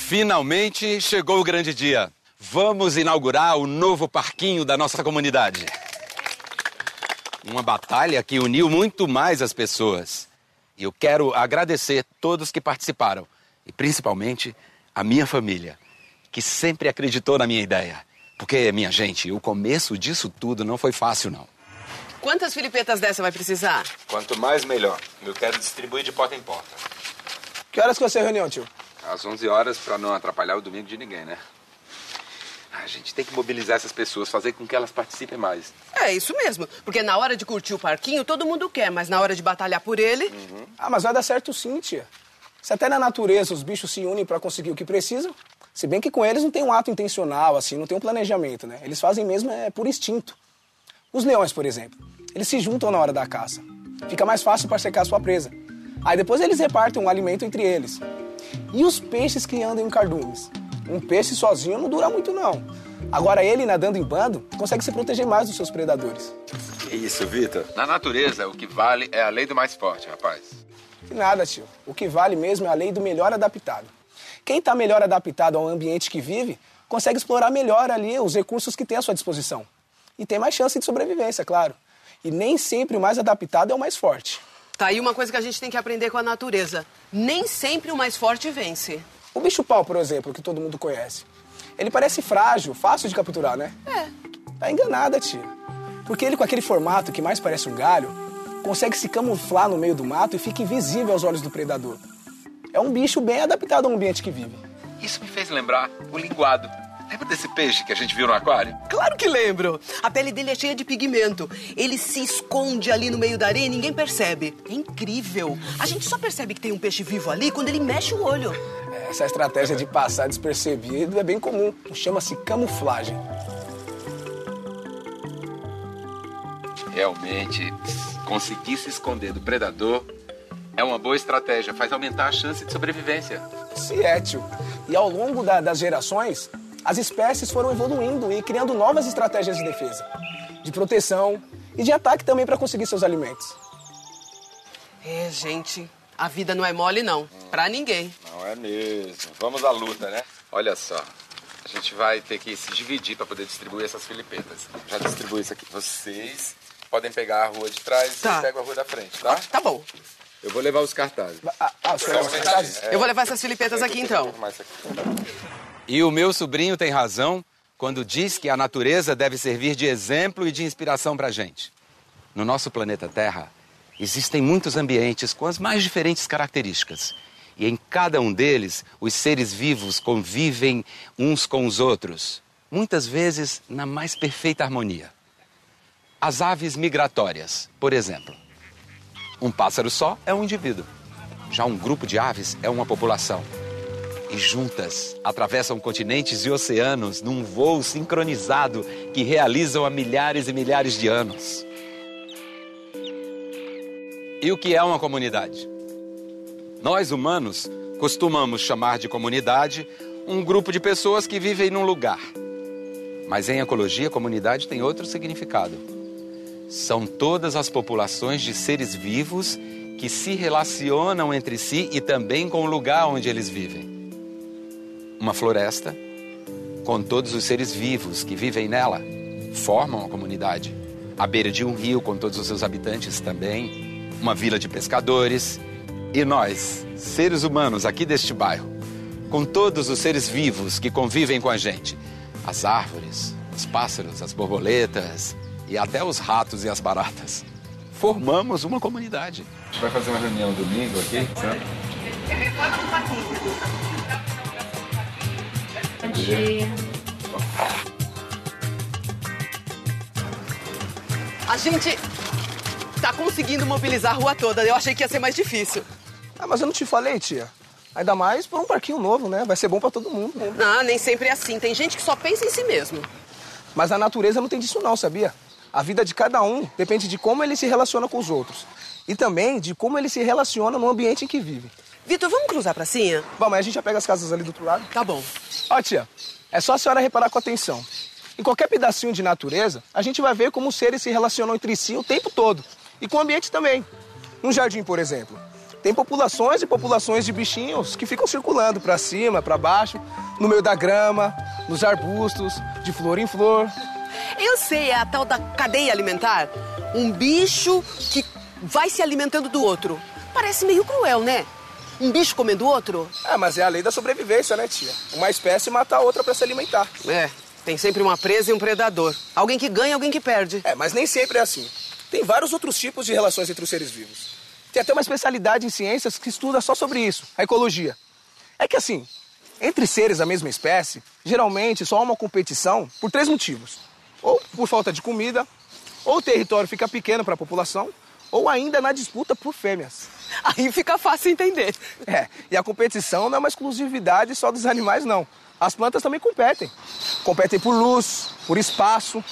Finalmente chegou o grande dia. Vamos inaugurar o novo parquinho da nossa comunidade. Uma batalha que uniu muito mais as pessoas. E eu quero agradecer todos que participaram. E principalmente a minha família, que sempre acreditou na minha ideia. Porque, minha gente, o começo disso tudo não foi fácil, não. Quantas filipetas dessa vai precisar? Quanto mais, melhor. Eu quero distribuir de porta em porta. Que horas que vai ser a reunião, tio? Às 11 horas, para não atrapalhar o domingo de ninguém, né? A gente tem que mobilizar essas pessoas, fazer com que elas participem mais. É isso mesmo, porque na hora de curtir o parquinho, todo mundo quer, mas na hora de batalhar por ele... Ah, mas vai dar certo sim, tia. Se até na natureza os bichos se unem pra conseguir o que precisam, se bem que com eles não tem um ato intencional, assim, não tem um planejamento, né? Eles fazem mesmo por instinto. Os leões, por exemplo, eles se juntam na hora da caça. Fica mais fácil para secar a sua presa. Aí depois eles repartem um alimento entre eles. E os peixes que andam em cardumes? Um peixe sozinho não dura muito, não. Agora ele, nadando em bando, consegue se proteger mais dos seus predadores. Que isso, Vitor? Na natureza, o que vale é a lei do mais forte, rapaz. E nada, tio. O que vale mesmo é a lei do melhor adaptado. Quem está melhor adaptado ao ambiente que vive, consegue explorar melhor ali os recursos que tem à sua disposição. E tem mais chance de sobrevivência, claro. E nem sempre o mais adaptado é o mais forte. Tá aí uma coisa que a gente tem que aprender com a natureza. Nem sempre o mais forte vence. O bicho-pau, por exemplo, que todo mundo conhece. Ele parece frágil, fácil de capturar, né? É. Tá enganada, tia. Porque ele, com aquele formato que mais parece um galho, consegue se camuflar no meio do mato e fica invisível aos olhos do predador. É um bicho bem adaptado ao ambiente que vive. Isso me fez lembrar o linguado. Lembra desse peixe que a gente viu no aquário? Claro que lembro. A pele dele é cheia de pigmento. Ele se esconde ali no meio da areia e ninguém percebe. É incrível. A gente só percebe que tem um peixe vivo ali quando ele mexe o olho. Essa estratégia de passar despercebido é bem comum. Chama-se camuflagem. Realmente, conseguir se esconder do predador é uma boa estratégia. Faz aumentar a chance de sobrevivência. Se é, tio. E ao longo das gerações, as espécies foram evoluindo e criando novas estratégias de defesa, de proteção e de ataque também para conseguir seus alimentos. É, gente, a vida não é mole, não. Pra ninguém. Não é mesmo. Vamos à luta, né? Olha só, a gente vai ter que se dividir para poder distribuir essas filipetas. Já distribuí isso aqui. Vocês podem pegar a rua de trás e pegam a rua da frente, tá? Tá bom. Eu vou levar os cartazes. Eu vou levar essas filipetas aqui, então. E o meu sobrinho tem razão quando diz que a natureza deve servir de exemplo e de inspiração pra gente. No nosso planeta Terra, existem muitos ambientes com as mais diferentes características. E em cada um deles, os seres vivos convivem uns com os outros, muitas vezes na mais perfeita harmonia. As aves migratórias, por exemplo. Um pássaro só é um indivíduo. Já um grupo de aves é uma população. E juntas atravessam continentes e oceanos num voo sincronizado que realizam há milhares e milhares de anos. E o que é uma comunidade? Nós, humanos, costumamos chamar de comunidade um grupo de pessoas que vivem num lugar. Mas em ecologia, comunidade tem outro significado. São todas as populações de seres vivos que se relacionam entre si e também com o lugar onde eles vivem. Uma floresta, com todos os seres vivos que vivem nela, formam a comunidade. À beira de um rio, com todos os seus habitantes também. Uma vila de pescadores. E nós, seres humanos aqui deste bairro, com todos os seres vivos que convivem com a gente. As árvores, os pássaros, as borboletas e até os ratos e as baratas. Formamos uma comunidade. A gente vai fazer uma reunião domingo aqui, certo? Bom dia. A gente tá conseguindo mobilizar a rua toda. Eu achei que ia ser mais difícil. Ah, mas eu não te falei, tia. Ainda mais por um parquinho novo, né? Vai ser bom pra todo mundo. Não, nem sempre é assim. Tem gente que só pensa em si mesmo. Mas a natureza não tem disso não, sabia? A vida de cada um depende de como ele se relaciona com os outros. E também de como ele se relaciona no ambiente em que vive. Vitor, vamos cruzar a pracinha? Bom, mas a gente já pega as casas ali do outro lado. Tá bom. Ó, tia, é só a senhora reparar com atenção. Em qualquer pedacinho de natureza, a gente vai ver como os seres se relacionam entre si o tempo todo. E com o ambiente também. Num jardim, por exemplo. Tem populações e populações de bichinhos que ficam circulando pra cima, pra baixo, no meio da grama, nos arbustos, de flor em flor. Eu sei, é a tal da cadeia alimentar. Um bicho que vai se alimentando do outro. Parece meio cruel, né? Um bicho comendo o outro. Mas é a lei da sobrevivência, né, tia? Uma espécie mata a outra pra se alimentar. Tem sempre uma presa e um predador. Alguém que ganha e alguém que perde. Mas nem sempre é assim. Tem vários outros tipos de relações entre os seres vivos. Tem até uma especialidade em ciências que estuda só sobre isso, a ecologia. É que assim, entre seres da mesma espécie, geralmente só há uma competição por 3 motivos. Ou por falta de comida, ou o território fica pequeno para a população, ou ainda na disputa por fêmeas. Aí fica fácil entender. E a competição não é uma exclusividade só dos animais, não. As plantas também competem. Competem por luz, por espaço,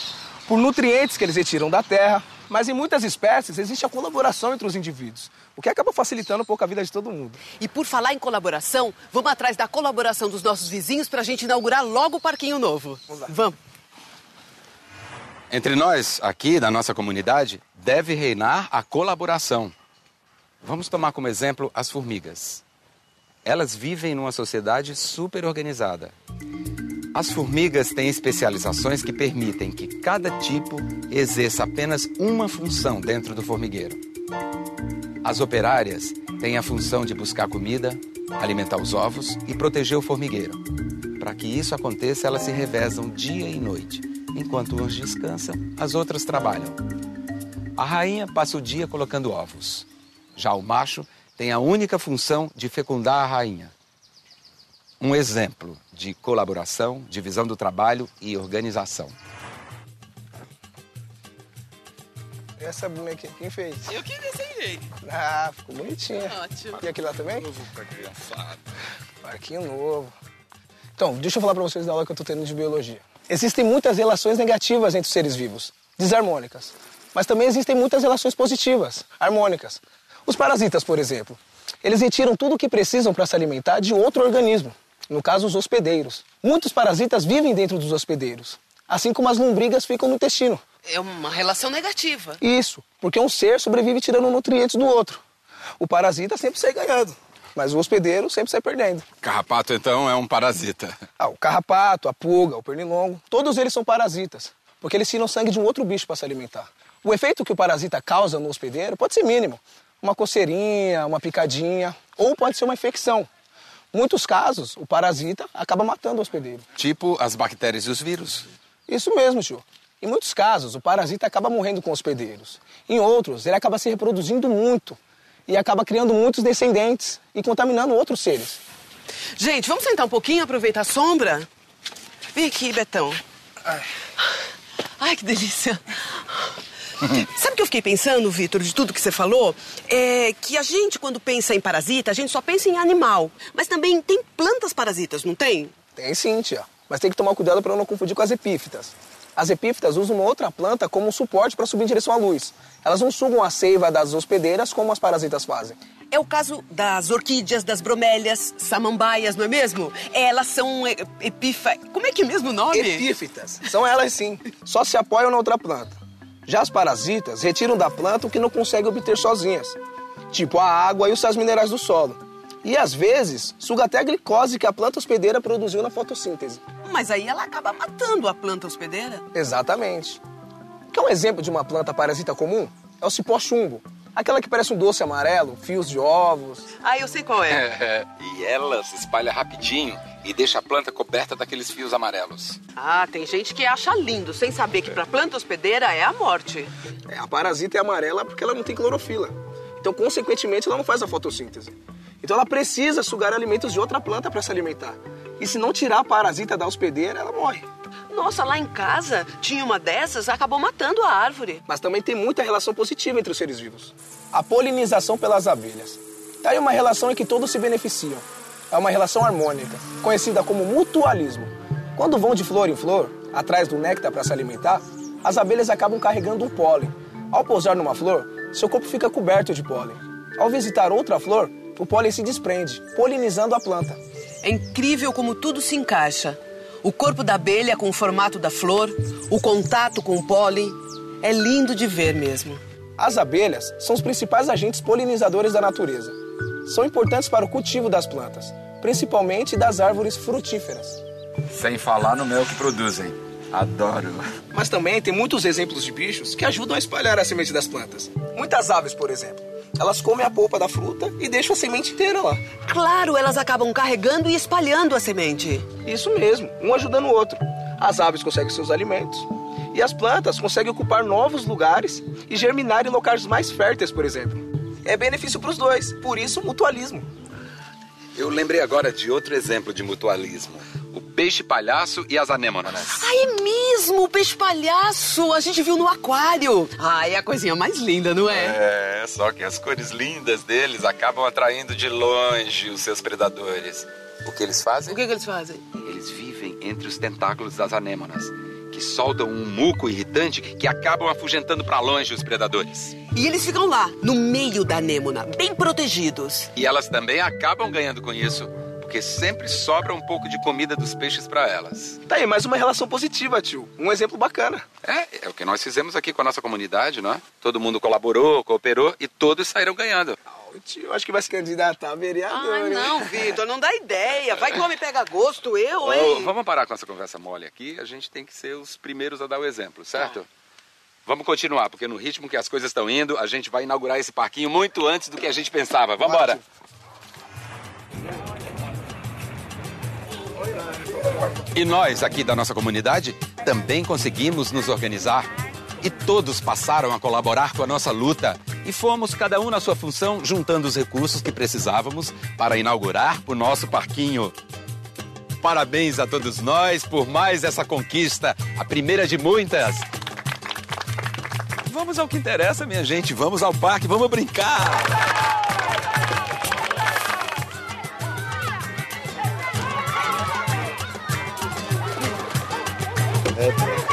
por nutrientes que eles retiram da terra. Mas em muitas espécies existe a colaboração entre os indivíduos, o que acaba facilitando um pouco a vida de todo mundo. E por falar em colaboração, vamos atrás da colaboração dos nossos vizinhos pra gente inaugurar logo o parquinho novo. Vamos lá. Vamos. Entre nós, aqui na nossa comunidade, deve reinar a colaboração. Vamos tomar como exemplo as formigas. Elas vivem numa sociedade super organizada. As formigas têm especializações que permitem que cada tipo exerça apenas uma função dentro do formigueiro. As operárias têm a função de buscar comida, alimentar os ovos e proteger o formigueiro. Para que isso aconteça, elas se revezam dia e noite. Enquanto umas descansam, as outras trabalham. A rainha passa o dia colocando ovos. Já o macho tem a única função de fecundar a rainha. Um exemplo de colaboração, divisão do trabalho e organização. Essa bonequinha, quem fez? Eu que desenhei. Ficou bonitinha. Ótimo. E aqui lá também? Novo pra criançada. Parquinho novo. Então, deixa eu falar pra vocês da aula que eu tô tendo de biologia. Existem muitas relações negativas entre os seres vivos, desarmônicas. Mas também existem muitas relações positivas, harmônicas. Os parasitas, por exemplo, eles retiram tudo o que precisam para se alimentar de outro organismo. No caso, os hospedeiros. Muitos parasitas vivem dentro dos hospedeiros, assim como as lombrigas ficam no intestino. É uma relação negativa. Isso, porque um ser sobrevive tirando nutrientes do outro. O parasita sempre sai ganhando, mas o hospedeiro sempre sai perdendo. Carrapato, então, é um parasita. O carrapato, a pulga, o pernilongo, todos eles são parasitas, porque eles tiram sangue de um outro bicho para se alimentar. O efeito que o parasita causa no hospedeiro pode ser mínimo. Uma coceirinha, uma picadinha, ou pode ser uma infecção. Em muitos casos, o parasita acaba matando o hospedeiro. Tipo as bactérias e os vírus. Isso mesmo, tio. Em muitos casos, o parasita acaba morrendo com hospedeiros. Em outros, ele acaba se reproduzindo muito e acaba criando muitos descendentes e contaminando outros seres. Gente, vamos sentar um pouquinho, aproveitar a sombra? Vem aqui, Betão. Ai, que delícia. Sabe o que eu fiquei pensando, Vitor, de tudo que você falou? É que a gente, quando pensa em parasita, a gente só pensa em animal. Mas também tem plantas parasitas, não tem? Tem sim, tia. Mas tem que tomar cuidado para não confundir com as epífitas. As epífitas usam uma outra planta como um suporte para subir em direção à luz. Elas não sugam a seiva das hospedeiras como as parasitas fazem. É o caso das orquídeas, das bromélias, samambaias, não é mesmo? Elas são Como é que é mesmo o nome? Epífitas. São elas sim. Só se apoiam na outra planta. Já as parasitas retiram da planta o que não conseguem obter sozinhas, tipo a água e os sais minerais do solo. E às vezes, suga até a glicose que a planta hospedeira produziu na fotossíntese. Mas aí ela acaba matando a planta hospedeira? Exatamente. Quer um exemplo de uma planta parasita comum? É o cipó chumbo. Aquela que parece um doce amarelo, fios de ovos. Ah, eu sei qual é. E ela se espalha rapidinho e deixa a planta coberta daqueles fios amarelos. Ah, tem gente que acha lindo, sem saber que pra planta hospedeira é a morte. A parasita é amarela porque ela não tem clorofila. Então, consequentemente, ela não faz a fotossíntese. Então, ela precisa sugar alimentos de outra planta para se alimentar. E se não tirar a parasita da hospedeira, ela morre. Nossa, lá em casa tinha uma dessas, acabou matando a árvore. Mas também tem muita relação positiva entre os seres vivos. A polinização pelas abelhas. Tá aí uma relação em que todos se beneficiam. É uma relação harmônica, conhecida como mutualismo. Quando vão de flor em flor, atrás do néctar para se alimentar, as abelhas acabam carregando um pólen. Ao pousar numa flor, seu corpo fica coberto de pólen. Ao visitar outra flor, o pólen se desprende, polinizando a planta. É incrível como tudo se encaixa. O corpo da abelha com o formato da flor, o contato com o pólen. É lindo de ver mesmo. As abelhas são os principais agentes polinizadores da natureza. São importantes para o cultivo das plantas, principalmente das árvores frutíferas. Sem falar no mel que produzem. Adoro. Mas também tem muitos exemplos de bichos que ajudam a espalhar a semente das plantas. Muitas aves, por exemplo, elas comem a polpa da fruta e deixam a semente inteira lá. Claro, elas acabam carregando e espalhando a semente. Isso mesmo, um ajudando o outro. As aves conseguem seus alimentos e as plantas conseguem ocupar novos lugares e germinar em locais mais férteis, por exemplo. É benefício para os dois, por isso mutualismo. Eu lembrei agora de outro exemplo de mutualismo. O peixe-palhaço e as anêmonas. Ai, é mesmo, o peixe-palhaço. A gente viu no aquário. Ai, é a coisinha mais linda, não é? É, só que as cores lindas deles acabam atraindo de longe os seus predadores. O que eles fazem? O que eles fazem? Eles vivem entre os tentáculos das anêmonas, que soltam um muco irritante que acabam afugentando para longe os predadores. E eles ficam lá, no meio da anêmona, bem protegidos. E elas também acabam ganhando com isso, porque sempre sobra um pouco de comida dos peixes para elas. Tá aí, mais uma relação positiva, tio. Um exemplo bacana. É o que nós fizemos aqui com a nossa comunidade, não é? Todo mundo colaborou, cooperou e todos saíram ganhando. O tio acho que vai se candidatar a vereador. Ai, não, Vitor, não dá ideia. Vai que o homem pega gosto, hein? Vamos parar com essa conversa mole aqui. A gente tem que ser os primeiros a dar o exemplo, certo? Vamos continuar, porque no ritmo que as coisas estão indo, a gente vai inaugurar esse parquinho muito antes do que a gente pensava. Vamos embora. E nós, aqui da nossa comunidade, também conseguimos nos organizar. E todos passaram a colaborar com a nossa luta. E fomos, cada um na sua função, juntando os recursos que precisávamos para inaugurar o nosso parquinho. Parabéns a todos nós por mais essa conquista, a primeira de muitas. Vamos ao que interessa, minha gente. Vamos ao parque, vamos brincar. É.